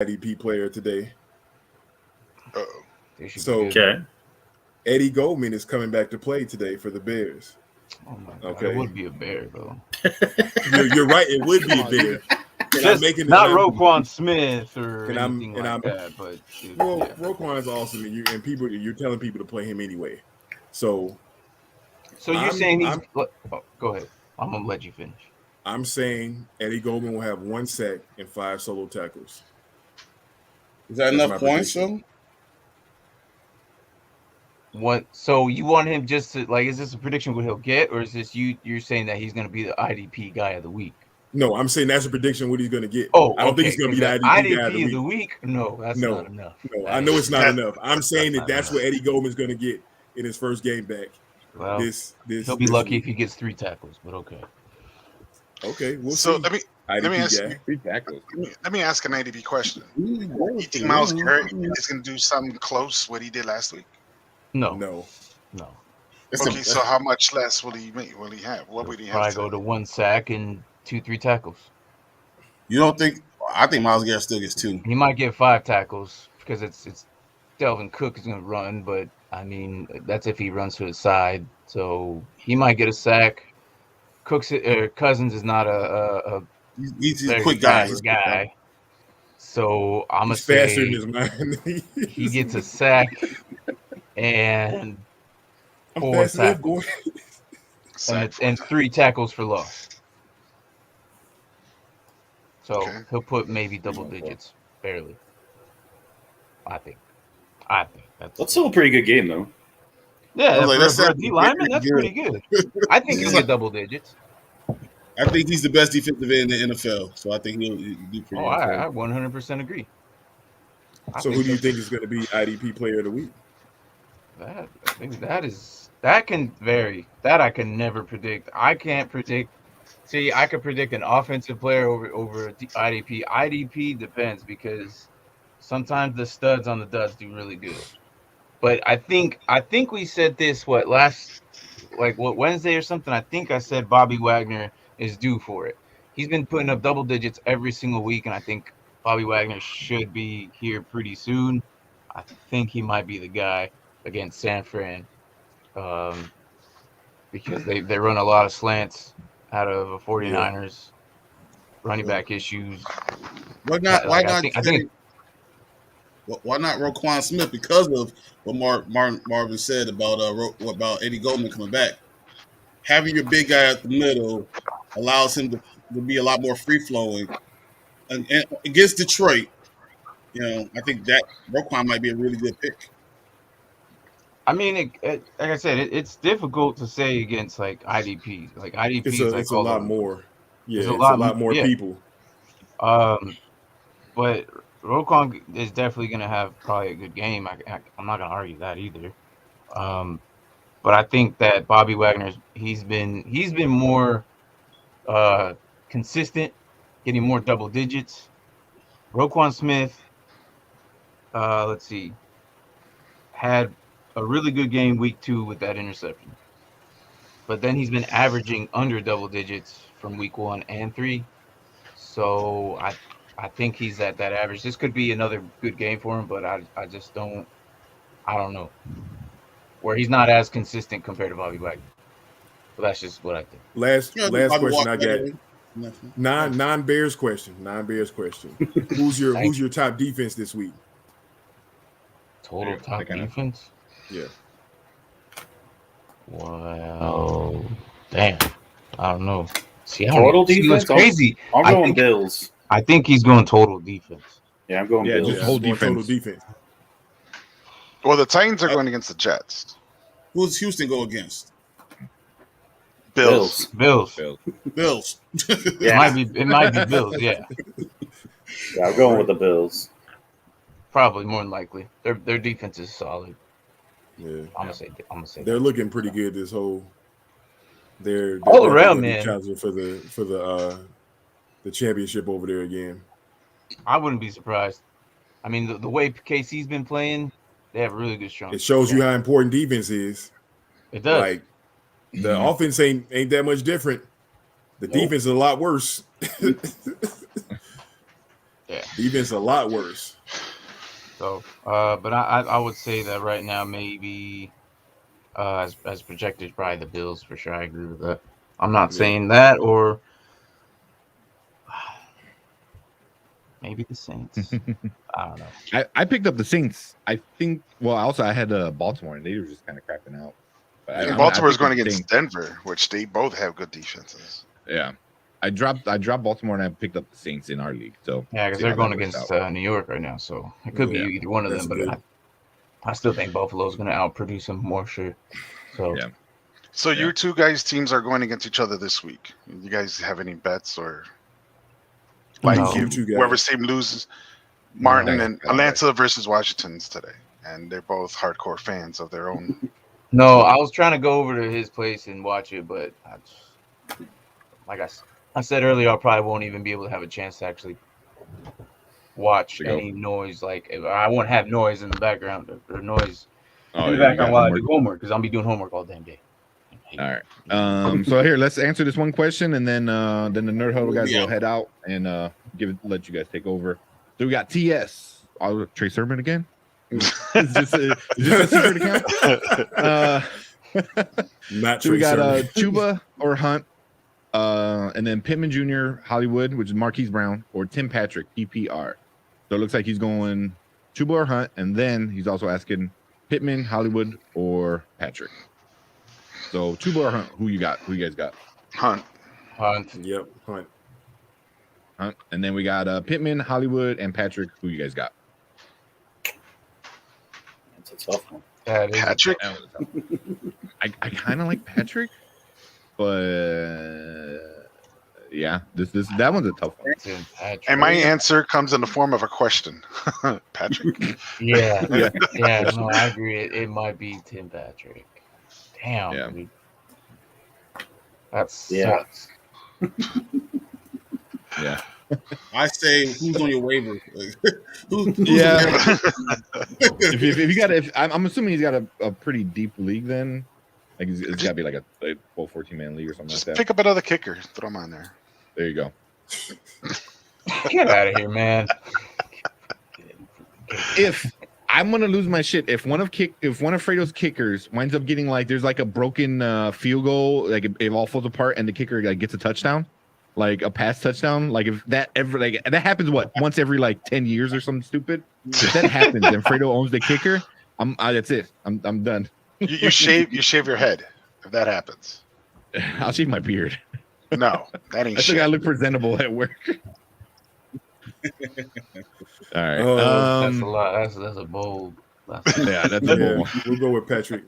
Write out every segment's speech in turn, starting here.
IDP player today. Uh-oh. So Okay. Eddie Goldman is coming back to play today for the Bears. Oh my God. Okay. It would be a bear though. You're right. It would be a Bear. And Just not Roquan Smith or and anything I'm like that, but well, yeah. Roquan is awesome, and you're telling people to play him anyway. So you're saying he's go ahead. I'm gonna let you finish. I'm saying Eddie Goldman will have 1 sack and 5 solo tackles. Is that enough points, though? What? So you want him just to like? Is this a prediction what he'll get, or is this you're saying that he's going to be the IDP guy of the week? No, I'm saying that's a prediction what he's going to get. Oh, I don't think he's going to be the IDP guy of the week. No, that's not enough. No, I know it's not enough. I'm saying that's what Eddie Goldman's going to get in his first game back. Well, he'll be this lucky week. if he gets 3 tackles, but okay. Okay, we'll So see. let me ask you. 3 tackles. Let me ask an IDP question. You think Myles Garrett is going to do something close what he did last week? No. Okay, so how much less will he make? Will he have? What would he have? Probably go to 1 sack and 2-3 tackles. You don't think? I think Myles Garrett still gets 2. He might get 5 tackles because it's Delvin Cook is going to run, but I mean that's if he runs to his side. So he might get a sack. Cousins is not a he's a quick guy. So I'm gonna He's faster say in his mind. he gets a sack and I'm 4 faster than tackles boy. and 3 tackles for loss. So Okay. he'll put maybe double digits, barely. I think That's still a pretty good game, though. yeah. Like, For a D lineman, that's pretty good. I think he'll get double digits. I think he's the best defensive end in the NFL, so I think he'll do pretty good. I 100% agree. So who do you think is going to be IDP player of the week? I think that can vary. That I can never predict. I can't predict. See, I could predict an offensive player over IDP. IDP depends because sometimes the studs on the duds do really good. But I think we said this Wednesday or something. I think I said Bobby Wagner is due for it. He's been putting up double digits every single week, and I think Bobby Wagner should be here pretty soon. I think he might be the guy against San Fran because they run a lot of slants out of 49ers, running back issues. Why not Roquan Smith? Because of what Marvin said about Eddie Goldman coming back. Having your big guy at the middle allows him to be a lot more free flowing. And against Detroit, I think that Roquan might be a really good pick. I mean, like I said, it's difficult to say against like IDPs. Like IDPs, It's a lot more. Yeah, it's a lot more people. But Roquan is definitely going to have probably a good game. I'm not going to argue that either. But I think that Bobby Wagner, he's been more consistent, getting more double digits. Roquan Smith, let's see, had a really good game week 2 with that interception. But then he's been averaging under double digits from week 1 and 3. So I think he's at that average. This could be another good game for him, but I just don't know. Where he's not as consistent compared to Bobby Wagner. But that's just what I think. Last question I got. Non-Bears question. Who's your top defense this week? Total top defense? Yeah. Well, damn. I don't know. Total defense? Crazy. I'm going Bills. I think he's going total defense. Yeah, I'm going Bills. Just whole defense. Total defense. Well, the Titans are going against the Jets. Who's Houston go against? Bills. Yeah. It might be Bills, yeah. Yeah, I'm going with the Bills. Probably more than likely. Their defense is solid. Yeah. I'm gonna say they're looking pretty good this whole they're all around, man. For the championship over there again. I wouldn't be surprised. I mean, the way KC's been playing, they have really good strong. It shows you how important defense is. It does. Like the offense ain't that much different. The defense is a lot worse. Yeah. Defense a lot worse. So, but I would say that right now maybe as projected, probably the Bills for sure. I agree with that. I'm not saying that or maybe the Saints. I don't know. I picked up the Saints. I think. Well, also I had Baltimore, and they were just kind of crapping out. And Baltimore's going against Denver, which they both have good defenses. Yeah, I dropped Baltimore, and I picked up the Saints in our league. So yeah, because they're going against New York right now, so it could be either one of them. But I still think Buffalo's going to outproduce them more sure. So yeah. So your two guys' teams are going against each other this week. You guys have any bets or like whoever team loses? Martin and Atlanta versus Washington's today, and they're both hardcore fans of their own. No, I was trying to go over to his place and watch it, but like I said earlier, I probably won't even be able to have a chance to actually watch any noise. Like I won't have noise in the background or noise in the background while I do homework because I'll be doing homework all damn day. All right. So here, let's answer this one question, and then the Nerd Huddle guys will head out and let you guys take over. So we got TS. Trey Sermon again. Is this a secret account? So we got Chuba or Hunt, and then Pittman Jr., Hollywood, which is Marquise Brown, or Tim Patrick, PPR. So it looks like he's going Chuba or Hunt, and then he's also asking Pittman, Hollywood, or Patrick. So Chuba or Hunt, who you got? Who you guys got? Hunt. Yep, Hunt. And then we got Pittman, Hollywood, and Patrick. Who you guys got? That's a tough one. Patrick. I kind of like Patrick, but yeah, that one's a tough one. And my answer comes in the form of a question. Patrick. Yeah. No, I agree. It might be Tim Patrick. Damn. Yeah. Dude. That sucks. Yeah. I say, who's on your waiver? I'm assuming he's got a pretty deep league then. Like it's got to be like a 14-man league or something Just like that. pick up another kicker, throw him on there. There you go. Get out of here, man. If I'm gonna lose my shit, if one of Fredo's kickers winds up getting like there's like a broken field goal, like it all falls apart, and the kicker like gets a touchdown. Like a pass touchdown, like if that ever that happens, once every like 10 years or something stupid. If that happens and Fredo owns the kicker, that's it. I'm done. You shave your head if that happens. I'll shave my beard. No, that ain't I shit. think I look presentable at work. All right. That's a lot. That's a bold. That's a bold one. We'll go with Patrick.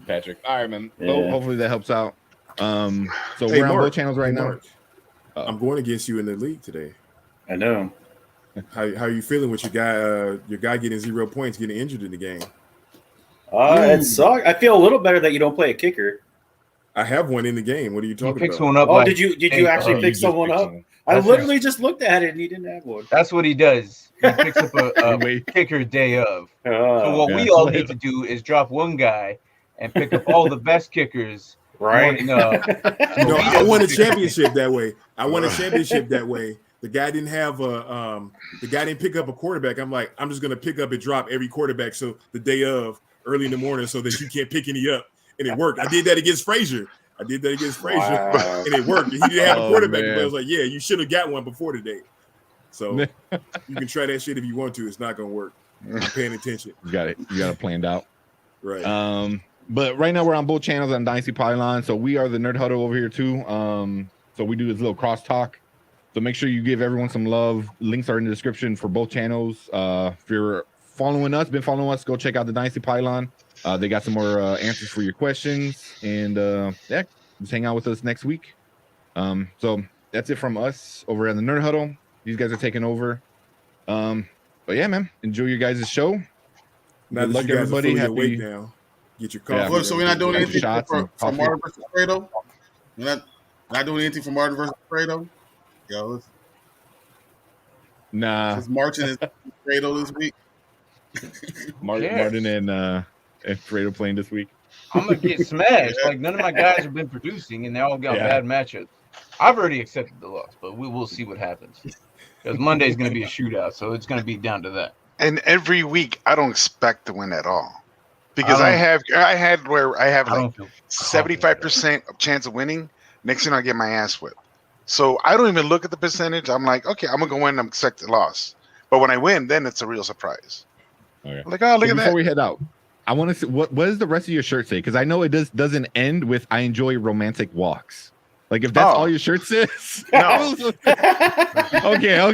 Patrick. All right, man. Yeah. Well, hopefully that helps out. So we're on both channels right now. I'm going against you in the league today. I know. How are you feeling with your guy? Your guy getting 0 points, getting injured in the game. It sucks. I feel a little better that you don't play a kicker. I have one in the game. What are you talking about? One up did you actually pick someone up? I literally just looked at it and he didn't have one. That's what he does. He picks up a kicker day of. So what we all need to do is drop one guy and pick up all the best kickers. Right. I won a championship that way. The guy didn't have the guy didn't pick up a quarterback. I'm like, I'm just gonna pick up and drop every quarterback so the day of early in the morning so that you can't pick any up. And it worked. I did that against Frazier. And it worked. He didn't have a quarterback, but I was like, yeah, you should have got one before today. So you can try that shit if you want to. It's not gonna work. I'm paying attention. You got it planned out. Right. But right now we're on both channels on Dynasty Pylon. So we are the Nerd Huddle over here too. So we do this little crosstalk. So make sure you give everyone some love. Links are in the description for both channels. If you're been following us, go check out the Dynasty Pylon. They got some more answers for your questions. And just hang out with us next week. So that's it from us over at the Nerd Huddle. These guys are taking over. But yeah, man, enjoy your guys' show. Good luck, everybody. Happy now. Get your coffee. Yeah. So we're not doing anything for Martin versus Fredo? We're not doing anything for Martin versus Fredo? Yo, nah. Is Martin is Fredo this week? Martin and Fredo playing this week. I'm gonna get smashed. Like none of my guys have been producing, and they all got bad matchups. I've already accepted the loss, but we will see what happens. because Monday's going to be a shootout, so it's going to be down to that. And every week, I don't expect to win at all, because I had like 75% chance of winning. Next thing I get my ass whipped. So I don't even look at the percentage. I'm like, okay, I'm gonna go in and expect a loss. But when I win, then it's a real surprise. Okay. Like, oh, look at that. Before we head out, I want to see what does the rest of your shirt say? Because I know it doesn't end with "I enjoy romantic walks." Like if that's all your shirt says. No. Okay. All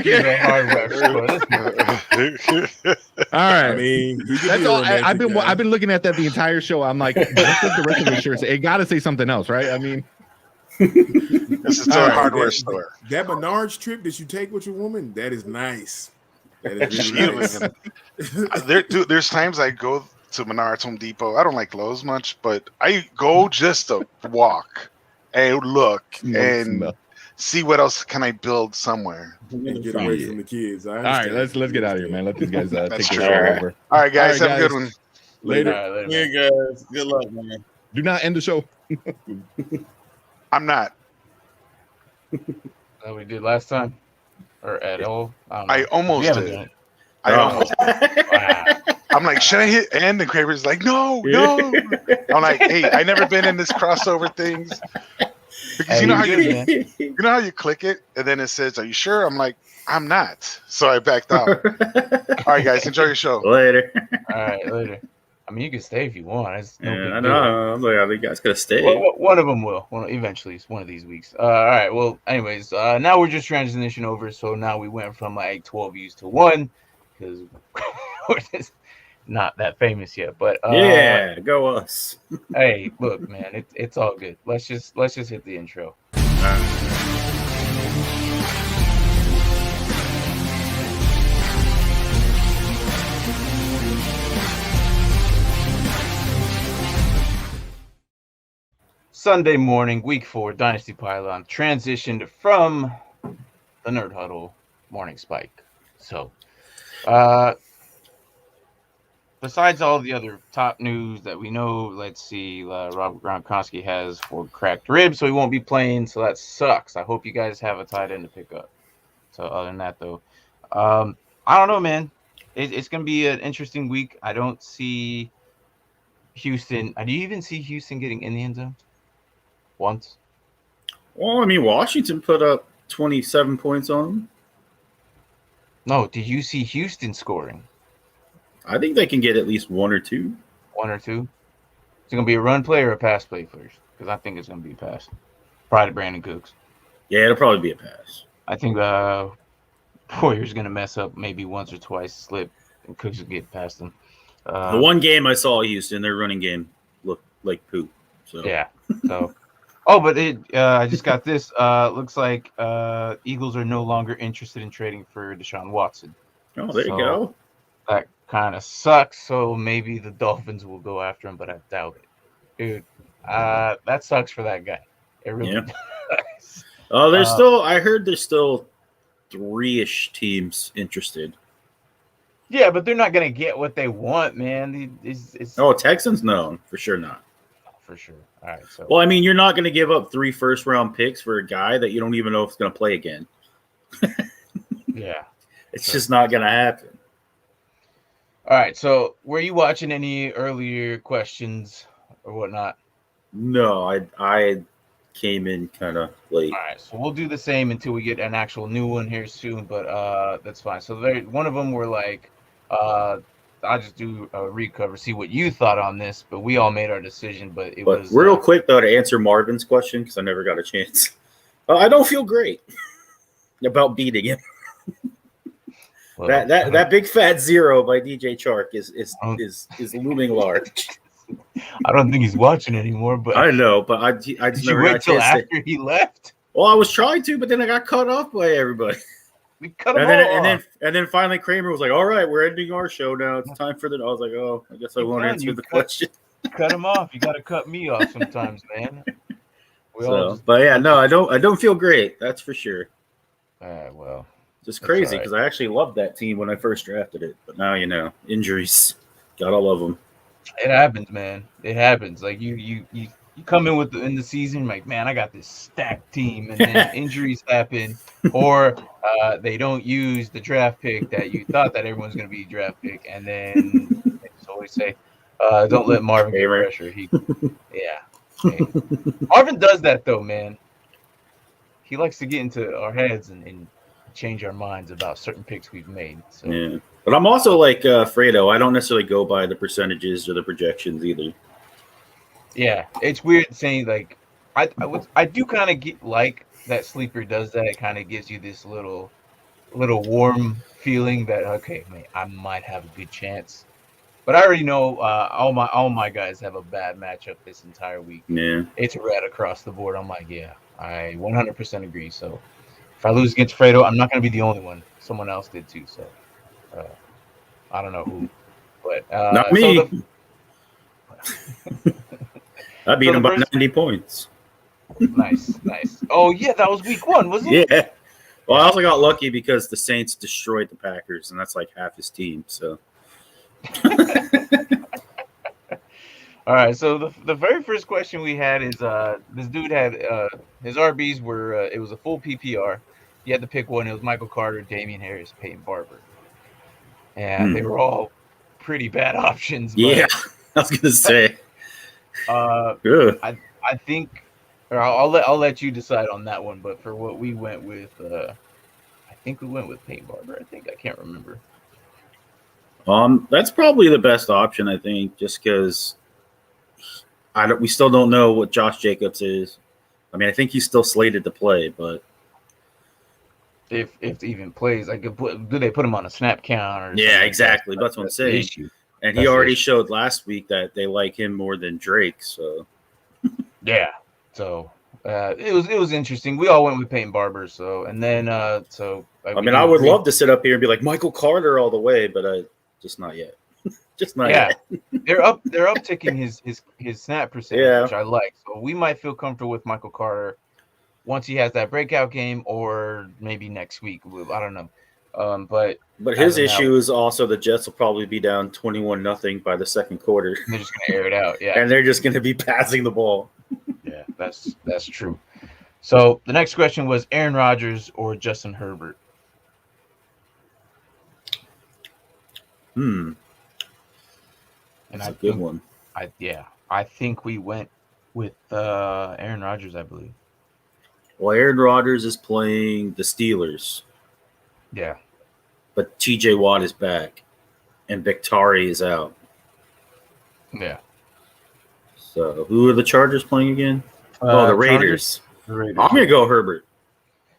right. I mean, that's all. I've been looking at that the entire show. I'm like, what does the rest of your shirt say? It got to say something else, right? I mean, this is a hardware store. That Menards trip that you take with your woman, that is nice. That is really nice. There's times I go to Menards, Home Depot. I don't like Lowe's much, but I go just to walk and look and see what else can I build somewhere. And get away from the kids. All right, let's get out of here, man. Let these guys take the show over. All right, guys, have a good one. Later. Yeah, guys. Good luck, man. Do not end the show. I'm not. That we did last time, or at all? I almost did. I'm like, should I hit end? And Kramer's like, no. I'm like, hey, I never been in this crossover things. Because you know how you click it and then it says, are you sure? I'm like, I'm not. So I backed out. All right, guys, enjoy your show. Later. All right, later. I mean, you can stay if you want. I know. I'm like, I think you guys could stay. One of them will. Eventually, one of these weeks. All right. Well, anyways, now we're just transitioning over. So now we went from like 12 views to 1 because we're just not that famous yet. But yeah, go us. Hey, look, man, it's all good. Let's just hit the intro. Sunday morning, week 4, Dynasty Pylon transitioned from the Nerd Huddle Morning Spike. So, besides all the other top news that we know, let's see, Robert Gronkowski has 4 cracked ribs, so he won't be playing, so that sucks. I hope you guys have a tight end to pick up. So, other than that, though, I don't know, man. It's going to be an interesting week. I don't see Houston. Do you even see Houston getting in the end zone? Once. Well, I mean, Washington put up 27 points on them. No, did you see Houston scoring? I think they can get at least 1 or 2. 1 or 2? Is it going to be a run play or a pass play first? Because I think it's going to be a pass. Probably to Brandon Cooks. Yeah, it'll probably be a pass. I think Poyer's going to mess up maybe once or twice, slip, and Cooks will get past him. The one game I saw Houston, their running game looked like poop. So yeah. So. Oh, but I just got this. Looks like Eagles are no longer interested in trading for Deshaun Watson. Oh, there you go. That kind of sucks. So maybe the Dolphins will go after him, but I doubt it. Dude, that sucks for that guy. It really does. Oh, I heard there's still 3-ish teams interested. Yeah, but they're not going to get what they want, man. Texans? No, for sure not. For sure. All right. So, well, I mean, you're not going to give up 3 first-round picks for a guy that you don't even know if he's going to play again. Yeah. It's just not going to happen. All right. So, were you watching any earlier questions or whatnot? No, I came in kind of late. All right. So, we'll do the same until we get an actual new one here soon, but that's fine. So, one of them were like, I'll just do a recover, see what you thought on this, but we all made our decision. But it was real quick though to answer Marvin's question because I never got a chance. I don't feel great about beating him. Well, that big fat 0 by DJ Chark is looming large. I don't think he's watching anymore, but I know. But I just never got a chance after he left. Well, I was trying to, but then I got cut off by everybody. We cut him off. And then finally Kramer was like, all right, we're ending our show now. It's time for I was like, oh, I guess I won't answer the question. Cut him off. You got to cut me off sometimes, man. But yeah, no, I don't feel great. That's for sure. Well, just crazy because I actually loved that team when I first drafted it. But now, injuries. Gotta love them. It happens, man. It happens. Like you you come in in the season like, man, I got this stacked team, and then injuries happen, or they don't use the draft pick that you thought that everyone's going to be draft pick, and then they just always say, don't let Marvin get pressure. Hey. Marvin does that though, man. He likes to get into our heads and change our minds about certain picks we've made. So. Yeah, but I'm also like Fredo. I don't necessarily go by the percentages or the projections either. Yeah, it's weird saying like I do kind of get like that Sleeper does that. It kind of gives you this little warm feeling that okay, man, I might have a good chance. But I already know all my guys have a bad matchup this entire week. Yeah, it's red across the board. I'm like, yeah, I 100% agree. So if I lose against Fredo, I'm not going to be the only one. Someone else did too. So I don't know who, but not me. I beat him by 90 points. Nice. Oh, yeah, that was week 1, wasn't it? Yeah. Well, I also got lucky because the Saints destroyed the Packers, and that's like half his team. So. All right, so the very first question we had is this dude had his RBs were it was a full PPR. He had to pick one. It was Michael Carter, Damian Harris, Peyton Barber. And they were all pretty bad options. But, yeah, I was gonna say. I think, or I'll let you decide on that one. But for what we went with, I think we went with Peyton Barber. I can't remember. That's probably the best option. I think just because we still don't know what Josh Jacobs is. I mean, I think he's still slated to play, but if he even plays, like, do they put him on a snap count? Or yeah, exactly. That's what I'm saying. And he already showed last week that they like him more than Drake. So yeah, so it was interesting. We all went with Peyton Barber. So and then I would love to sit up here and be like Michael Carter all the way, but just not yet. Just not yet. They're upticking his snap percentage, which I like. So we might feel comfortable with Michael Carter once he has that breakout game, or maybe next week. I don't know. But his issue is also the Jets will probably be down 21-0 by the second quarter. They're just gonna air it out, yeah. And they're just gonna be passing the ball. Yeah, that's true. So the next question was Aaron Rodgers or Justin Herbert. And that's a good one. I think we went with Aaron Rodgers, I believe. Well, Aaron Rodgers is playing the Steelers. Yeah. But TJ Watt is back and Victari is out. Yeah. So who are the Chargers playing again? The Raiders. The Raiders. I'm going to go Herbert.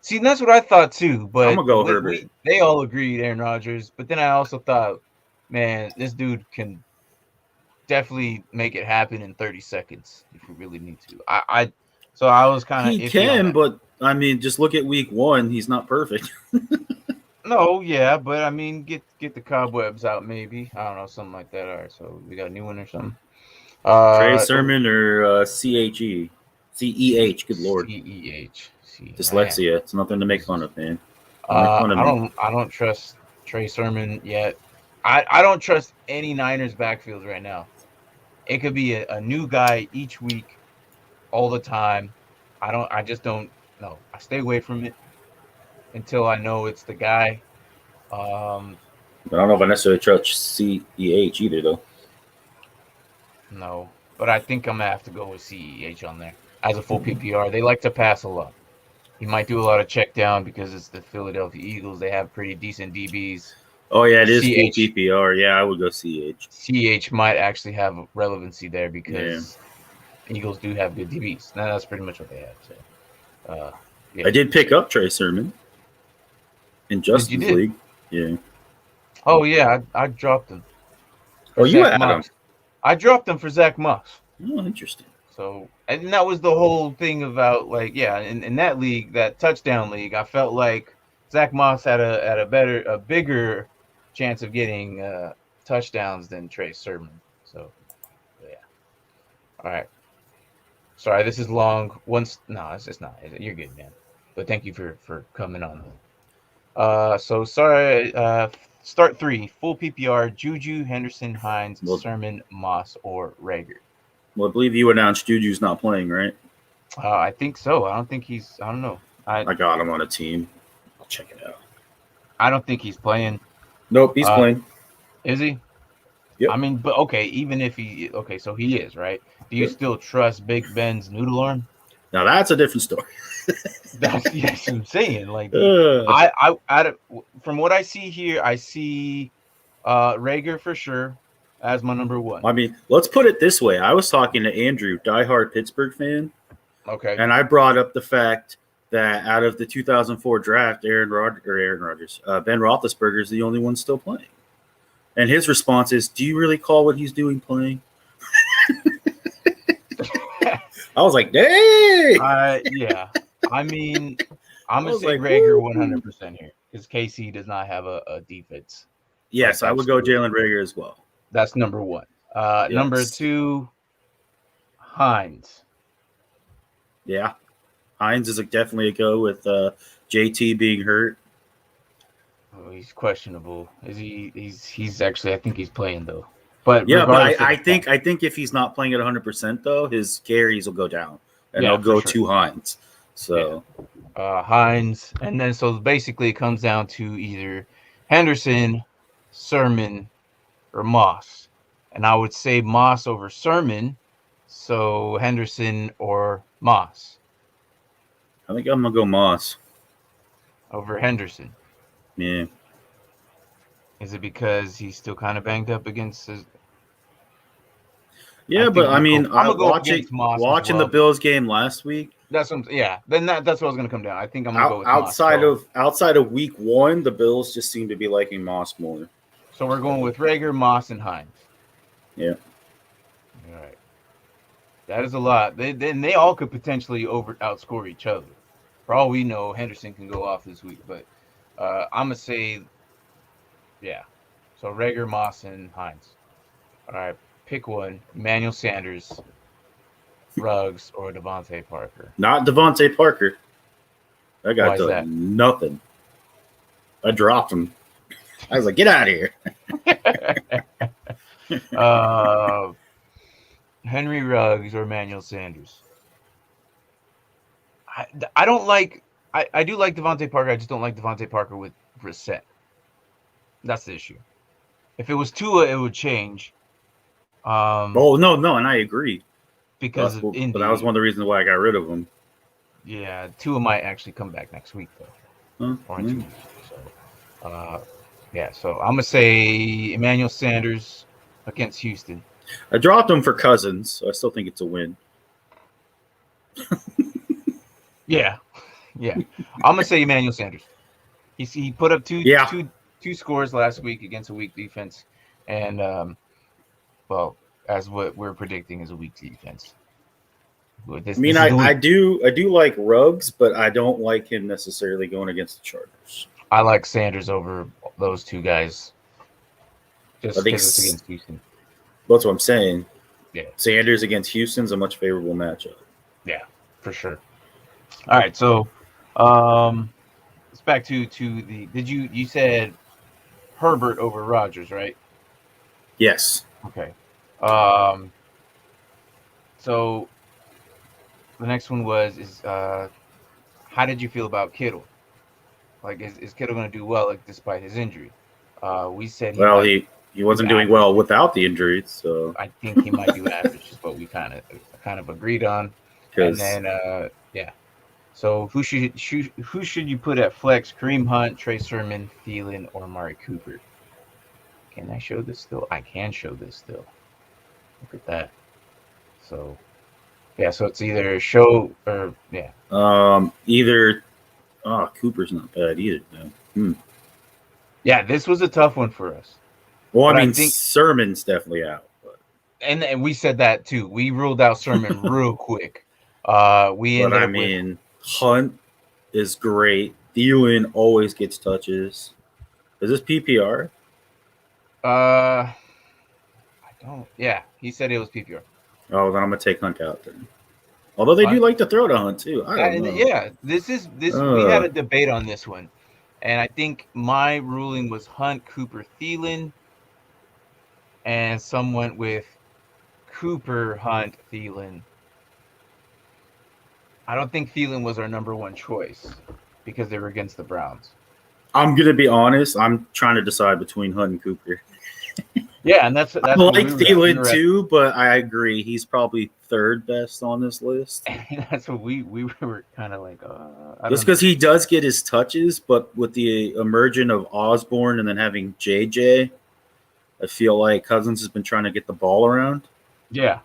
See, that's what I thought too. But I'm going to go Herbert. They all agreed Aaron Rodgers. But then I also thought, man, this dude can definitely make it happen in 30 seconds if we really need to. So I was kind of. He can, but I mean, just look at week 1. He's not perfect. No, yeah, but I mean, get the cobwebs out, maybe. I don't know, something like that. All right, so we got a new one or something. Trey Sermon or CHE? CEH, good lord. CEH. Dyslexia. Man. It's nothing to make fun of, man. I don't trust Trey Sermon yet. I don't trust any Niners backfields right now. It could be a new guy each week, all the time. I just don't know. I stay away from it until I know it's the guy. But I don't know if I necessarily trust CEH either, though. No, but I think I'm going to have to go with CEH on there. As a full PPR, they like to pass a lot. He might do a lot of check down because it's the Philadelphia Eagles. They have pretty decent DBs. Oh, yeah, it is full PPR. Yeah, I would go CH. CH might actually have relevancy there because Eagles do have good DBs. Now, that's pretty much what they have. So, I did pick up Trey Sermon in Justice League. Yeah. Oh, yeah, I dropped him. Oh, you had him. I dropped him for Zach Moss. Oh, interesting. So, and that was the whole thing about, like, in that league, that touchdown league, I felt like Zach Moss had a bigger chance of getting touchdowns than Trey Sermon. So, yeah. All right. Sorry, this is long. No, it's not. You're good, man. But thank you for coming on. So sorry. Start 3 full PPR: Juju, Henderson, Hines, Sermon, Moss, or Rager. Well, I believe you announced Juju's not playing, right? I think so. I don't know. I got him on a team. I'll check it out. I don't think he's playing. Nope, he's playing. Is he? Yep. I mean, but okay, even if so he is, right? Do you still trust Big Ben's noodle arm? Now that's a different story. That's what I'm saying. Like, from what I see here, I see Rager for sure as my number one. I mean, let's put it this way. I was talking to Andrew, diehard Pittsburgh fan. Okay. And I brought up the fact that out of the 2004 draft, Ben Roethlisberger is the only one still playing. And his response is, do you really call what he's doing playing? I was like, dang. Yeah. I mean, I'm going to say Rager 100% here because KC does not have a defense. Yes, I would go Jalen Rager as well. That's number one. Yes. Number two, Hines. Yeah. Hines is definitely a go with JT being hurt. Oh, he's questionable. Is he? He's actually. I think he's playing though. But yeah, but I think if he's not playing at 100% though, his carries will go down and they'll go to Hines. So Hines, and then so basically it comes down to either Henderson, Sermon, or Moss, and I would say Moss over Sermon. So Henderson or Moss. I think I'm gonna go Moss over Henderson. Yeah. Is it because he's still kind of banged up against his? Yeah, but I mean, watching the Bills game last week. That's what. Then that's what I was gonna come down. I think I'm gonna go with outside of week one, the Bills just seem to be liking Moss more. So we're going with Rager, Moss, and Hines. Yeah. All right. That is a lot. They all could potentially outscore each other. For all we know, Henderson can go off this week, but I'm gonna say, yeah. So Rager, Moss, and Hines. All right, pick one: Emmanuel Sanders, Ruggs, or Devontae Parker. Not Devontae Parker. That guy does nothing. I dropped him. I was like, get out of here. Henry Ruggs or Emmanuel Sanders. I don't like. I do like Devontae Parker. I just don't like Devontae Parker with Brissett. That's the issue. If it was Tua, it would change. No, and I agree. Because of Indy. But that was one of the reasons why I got rid of him. Yeah, Tua might actually come back next week though, or in 2 weeks. So, so I'm gonna say Emmanuel Sanders against Houston. I dropped him for Cousins, so I still think it's a win. Yeah. I'm gonna say Emmanuel Sanders. He put up two scores last week against a weak defense, and as what we're predicting is a weak defense. I do like Ruggs, but I don't like him necessarily going against the Chargers. I like Sanders over those two guys. Just because it's against Houston. That's what I'm saying. Yeah, Sanders against Houston's a much favorable matchup. Yeah, for sure. All right, so it's back to the. You said Herbert over Rodgers, right? Yes. Okay. So the next one is how did you feel about Kittle? Like, is Kittle going to do well, like, despite his injury? We said he wasn't doing well without the injuries, so I think he might do average, is what we kind of agreed on. And then So who should you put at flex? Kareem Hunt, Trey Sermon, Thielen, or Amari Cooper? Can I show this still? I can show this still. Look at that. So so it's either show or Cooper's not bad either. Yeah, this was a tough one for us. Well, I think Sermon's definitely out. But. And we said that too. We ruled out Sermon real quick. Hunt is great. Thielen always gets touches. Is this PPR? I don't. Yeah, he said it was PPR. Oh, then I'm gonna take Hunt out then. Although they do like to throw to Hunt too. I don't know. Yeah, this. We had a debate on this one, and I think my ruling was Hunt, Cooper, Thielen, and some went with Cooper, Hunt, Thielen. I don't think Thielen was our number one choice because they were against the Browns. I'm gonna be honest. I'm trying to decide between Hunt and Cooper. Yeah, and that's I like Thielen too, but I agree he's probably third best on this list. And that's what we were kind of like. Just because he does get his touches, but with the emergence of Osborne and then having JJ, I feel like Cousins has been trying to get the ball around. Yeah,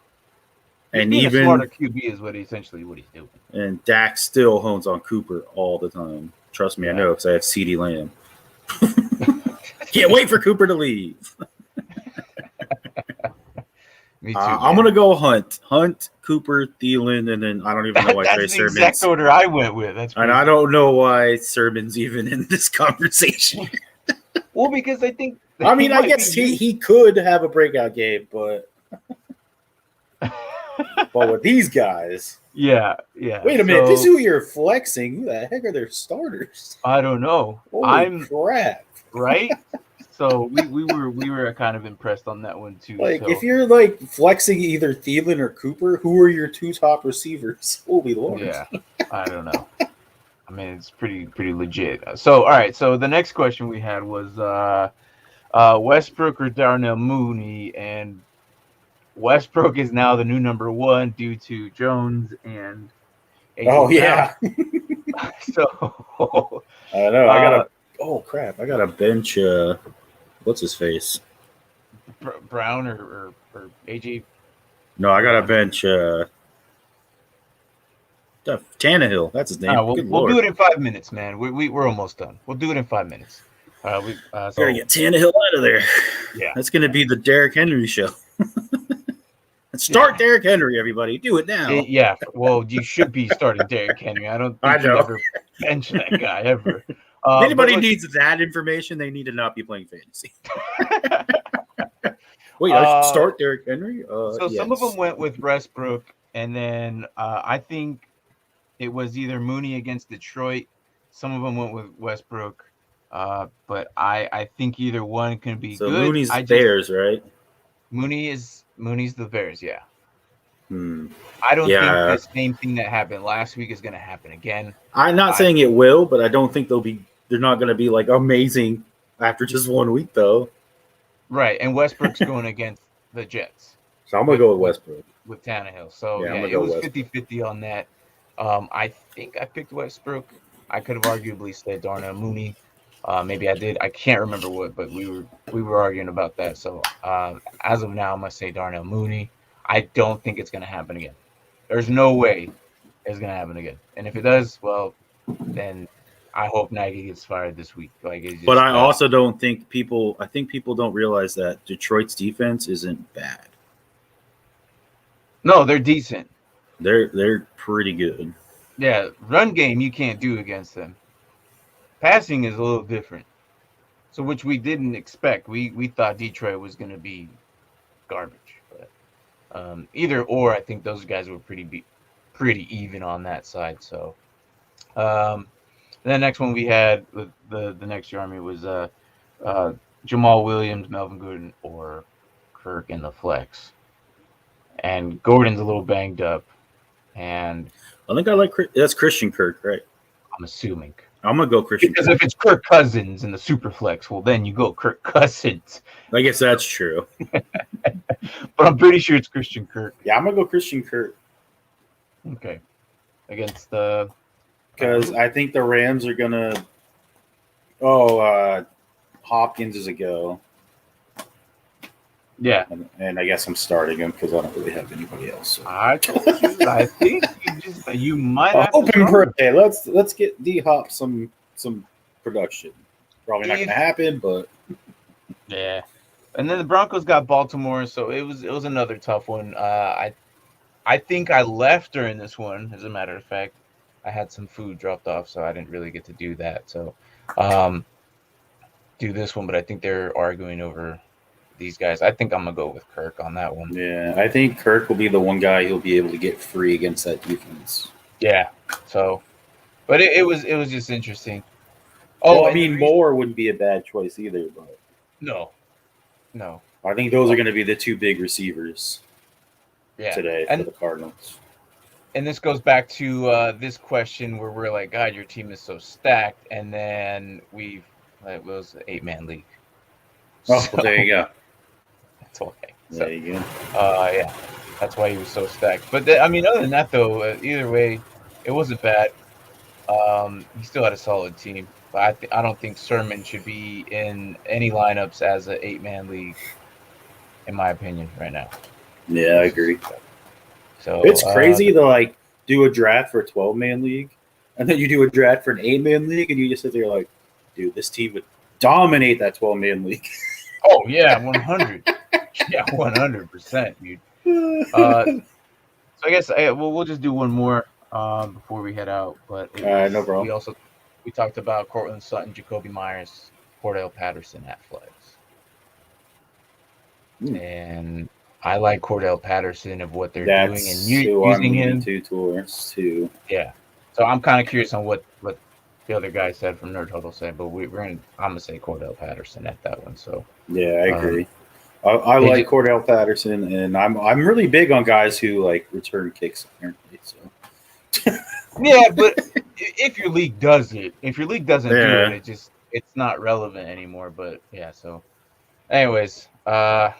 and being even a smarter QB is essentially what he's doing. And Dak still hones on Cooper all the time. Trust me, I know because I have CeeDee Lamb. Can't wait for Cooper to leave. Me too. I'm gonna go Hunt, Cooper, Thielen, and then I don't even know why Trey Sermon's. That's the exact order I went with. And I don't know why Sermon's even in this conversation. Well, because I think. I mean, I guess he could have a breakout game, but with these guys. Yeah. Wait a minute, this is who you're flexing. Who the heck are their starters? I don't know. Holy crap! Right? So we were kind of impressed on that one too. Like if you're like flexing either Thielen or Cooper, who are your two top receivers? Holy Lord! Yeah, I don't know. I mean, it's pretty legit. So all right. So the next question we had was Westbrook or Darnell Mooney, and Westbrook is now the new number one due to Jones and. Oh yeah. So I know. I gotta. Oh crap! I gotta bench. What's his face? Brown or AJ? No, I got a bench. Tannehill. That's his name. We'll do it in 5 minutes, man. We're almost done. We'll do it in 5 minutes. So gotta get Tannehill out of there. Yeah, that's gonna be the Derrick Henry show. Start Derrick Henry, everybody. Do it now. Yeah. Well, you should be starting Derrick Henry. I don't think you ever bench that guy ever. If anybody needs that information, they need to not be playing fantasy. Wait, I should start Derrick Henry? Yes. Some of them went with Westbrook, and then I think it was either Mooney against Detroit. Some of them went with Westbrook, but I think either one can be good. So Mooney's Bears, right? Mooney's the Bears, yeah. I don't think the same thing that happened last week is going to happen again. I'm not saying it will, but I don't think they're not going to be like amazing after just 1 week, though. Right, and Westbrook's going against the Jets. So I'm going to go with Westbrook. With Tannehill. So, it was 50-50 on that. I think I picked Westbrook. I could have arguably said Darnell Mooney. Maybe I did. I can't remember what, but we were arguing about that. So, as of now, I must say Darnell Mooney. I don't think it's going to happen again. There's no way it's going to happen again. And if it does, well, then I hope Nagy gets fired this week. But I also don't think I think people don't realize that Detroit's defense isn't bad. No, they're decent. They're pretty good. Yeah, run game you can't do against them. Passing is a little different. So which we didn't expect. We thought Detroit was going to be garbage. But either or, I think those guys were pretty even on that side. So the next one we had with the next army was Jamal Williams, Melvin Gordon, or Kirk in the flex. And Gordon's a little banged up. And I think that's Christian Kirk, right? I'm assuming. I'm going to go Christian Because if it's Kirk Cousins in the super flex, well, then you go Kirk Cousins. I guess that's true. But I'm pretty sure it's Christian Kirk. Yeah, I'm going to go Christian Kirk. Okay. Against the... Because I think the Rams are going to... Hopkins is a go. Yeah. And I guess I'm starting him because I don't really have anybody else. So. I think you might have open birthday. Let's get D-Hop some production. Probably not going to happen, but... Yeah. And then the Broncos got Baltimore, so it was another tough one. I think I left during this one, as a matter of fact. I had some food dropped off, so I didn't really get to do that. So do this one, but I think they're arguing over these guys. I think I'm going to go with Kirk on that one. Yeah, I think Kirk will be the one guy who'll be able to get free against that defense. Yeah. So, but it was just interesting. Oh, I mean, Moore wouldn't be a bad choice either, but no. I think those are going to be the two big receivers. today for the Cardinals. And this goes back to this question where we're like, God, your team is so stacked, and then it was an 8-man league. Oh, so, well, there you go. That's okay. There you go. Yeah, that's why he was so stacked. But other than that, though, either way, it wasn't bad. He still had a solid team, but I don't think Sermon should be in any lineups as an 8-man league, in my opinion, right now. Yeah, I agree. So it's crazy to do a draft for a 12-man league, and then you do a draft for an 8-man league, and you just sit there like, dude, this team would dominate that 12-man league. Oh yeah, 100. Yeah, 100%, dude. So I guess we'll just do one more before we head out. But no problem. We talked about Cortland Sutton, Jacoby Myers, Cordell Patterson at flex, and I like Cordell Patterson of what they're doing and using him too. Yeah, so I'm kind of curious on what the other guy said from Nerd Huddle said, but I'm gonna say Cordell Patterson at that one. So yeah, I agree. I like Cordell Patterson, and I'm really big on guys who return kicks apparently. So yeah, but if your league does it, if your league doesn't do it, it's not relevant anymore. But yeah, so anyways, yeah,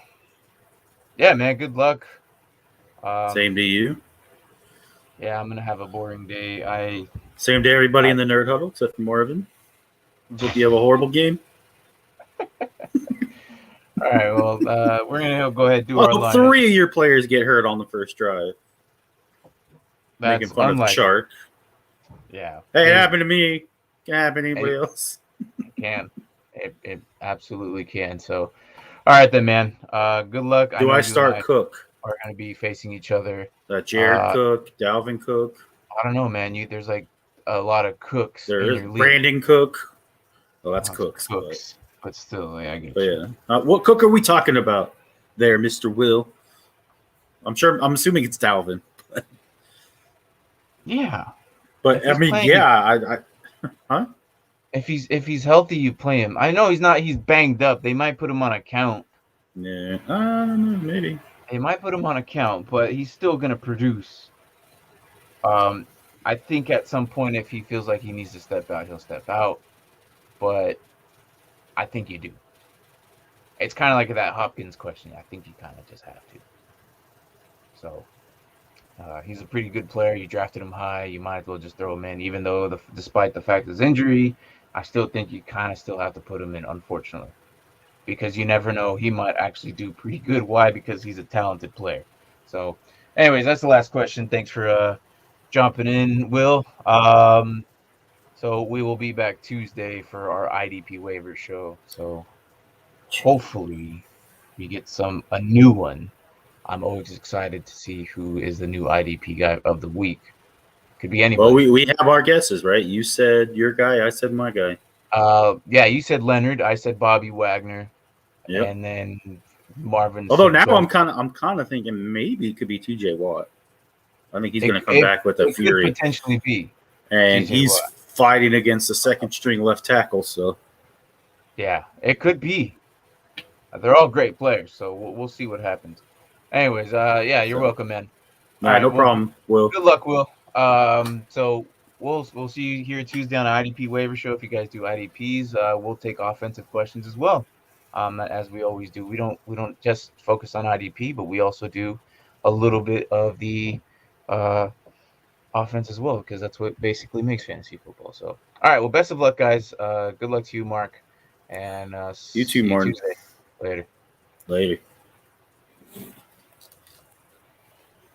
man, good luck. Same to you. Yeah, I'm gonna have a boring day. Same to everybody in the Nerd Huddle except for Marvin. Hope you have a horrible game. All right, well, we're gonna go ahead and do our lineup. 3 of your players get hurt on the first drive. That's making fun of the chart. Yeah. Hey, it happened to me. Can happen to anybody else. It can. It absolutely can. So, all right then, man. Good luck. Do I start Cook? Are going to be facing each other. Jared Cook, Dalvin Cook. I don't know, man. There's a lot of Cooks. There's Brandon Cook. Oh, that's Cooks. But still, I get you. Yeah. What Cook are we talking about there, Mr. Will? I'm assuming it's Dalvin. Yeah. But I huh? If he's healthy, you play him. I know he's not. He's banged up. They might put him on account. Yeah, I don't know. Maybe they might put him on account, but he's still gonna produce. I think at some point, if he feels like he needs to step out, he'll step out. But I think you do. It's kind of like that Hopkins question. I think you kind of just have to. So he's a pretty good player. You drafted him high. You might as well just throw him in, even though despite the fact of his injury, I still think you kind of still have to put him in, unfortunately, because you never know. He might actually do pretty good. Why? Because he's a talented player. So, anyways, that's the last question. Thanks for jumping in, Will. So we will be back Tuesday for our IDP waiver show. So hopefully we get a new one. I'm always excited to see who is the new IDP guy of the week. Could be anybody. Well, we have our guesses, right? You said your guy, I said my guy. Yeah, you said Leonard, I said Bobby Wagner, yep. And then Marvin. Although now I'm kind of thinking maybe it could be TJ Watt. I think he's going to come back with a fury. Could potentially be. And he's fighting against the second string left tackle, so yeah, it could be. They're all great players, so we'll see what happens. Anyways, yeah, you're welcome, man. All right, no problem, Will. Good luck, Will. So we'll see you here Tuesday on the IDP waiver show. If you guys do IDPs, we'll take offensive questions as well, as we always do. We don't just focus on IDP, but we also do a little bit of the offense as well, because that's what basically makes fantasy football. So, all right, well, best of luck, guys. Good luck to you, Mark, and you too, Martin. Later.